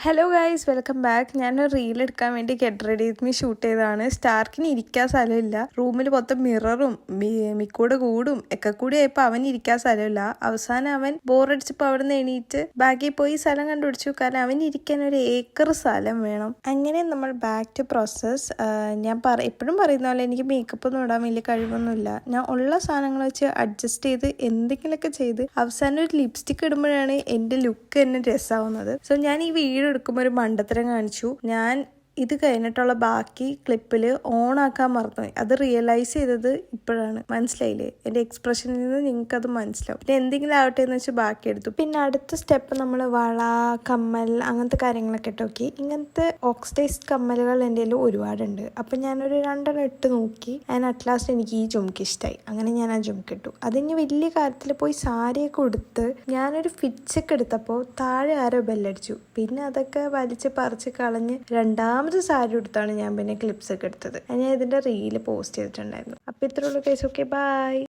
Hello guys, welcome back. ഞാനൊരു reel എടുക്കാൻ വേണ്ടി get ready with me shoot ചെയ്തതാണ്. സ്റ്റാർക്കിന് ഇരിക്കാൻ സ്ഥലമില്ല. റൂമിൽ മൊത്തം മിററും മിക്കോടെ കൂടും ഒക്കെ കൂടി ആയപ്പോൾ അവൻ ഇരിക്കാൻ സ്ഥലമില്ല. അവസാനം അവൻ ബോറടിച്ചപ്പോൾ അവിടെ നിന്ന് എണീറ്റ് ബാക്കിൽ പോയി സ്ഥലം കണ്ടുപിടിച്ചു. കാരണം അവൻ ഇരിക്കാൻ ഒരു ഏക്കർ സ്ഥലം വേണം. അങ്ങനെ നമ്മൾ ബാക്ക് ടു പ്രോസസ്. ഞാൻ എപ്പോഴും പറയുന്ന പോലെ എനിക്ക് മേക്കപ്പ് ഒന്നും ഇടാൻ വലിയ കഴിവൊന്നുമില്ല. ഞാൻ ഉള്ള സാധനങ്ങൾ വെച്ച് അഡ്ജസ്റ്റ് ചെയ്ത് എന്തെങ്കിലുമൊക്കെ ചെയ്ത് അവസാനം ഒരു ലിപ്സ്റ്റിക് ഇടുമ്പോഴാണ് എൻ്റെ ലുക്ക് തന്നെ രസമാവുന്നത്. സോ ഞാൻ ഈ വീഡിയോ എടുക്കുമ്പോൾ ഒരു മണ്ടത്തരം കാണിച്ചു. ഞാൻ ഇത് കഴിഞ്ഞിട്ടുള്ള ബാക്കി ക്ലിപ്പിൽ ഓൺ ആക്കാൻ മറന്നുപോയി. അത് റിയലൈസ് ചെയ്തത് ഇപ്പോഴാണ്. മനസ്സിലായില്ലേ? എൻ്റെ എക്സ്പ്രഷനിൽ നിന്ന് നിങ്ങൾക്ക് അത് മനസ്സിലാവും. പിന്നെ എന്തെങ്കിലും ആവട്ടെ എന്ന് വെച്ച് ബാക്കി എടുത്തു. പിന്നെ അടുത്ത സ്റ്റെപ്പ് നമ്മൾ വള, കമ്മൽ, അങ്ങനത്തെ കാര്യങ്ങളൊക്കെ ഇട്ടോക്കി. ഇങ്ങനത്തെ ഓക്സിഡൈസ്ഡ് കമ്മലുകൾ എൻ്റെ കയ്യിൽ ഒരുപാടുണ്ട്. അപ്പം ഞാനൊരു 2 ഇട്ട് നോക്കി. അറ്റ് ലാസ്റ്റ് എനിക്ക് ഈ ജുംക്ക് ഇഷ്ടമായി. അങ്ങനെ ഞാൻ ആ ജുംക്ക് ഇട്ടു. അതിന് വലിയ കാര്യത്തിൽ പോയി സാരിയൊക്കെ ഉടുത്ത് ഞാനൊരു ഫിറ്റ്സൊക്കെ എടുത്തപ്പോൾ താഴെ ആരോ ബെല്ലടിച്ചു. പിന്നെ അതൊക്കെ വലിച്ച് പറിച്ച് കളഞ്ഞ് രണ്ടാമത് സാരി എടുത്താണ് ഞാൻ പിന്നെ ക്ലിപ്സ് ഒക്കെ എടുത്തത്. ഞാൻ ഇതിൻ്റെ റീല് പോസ്റ്റ് ചെയ്തിട്ടുണ്ടായിരുന്നു. അപ്പോൾ ഇത്രയുള്ള കേസ്. Okay, by.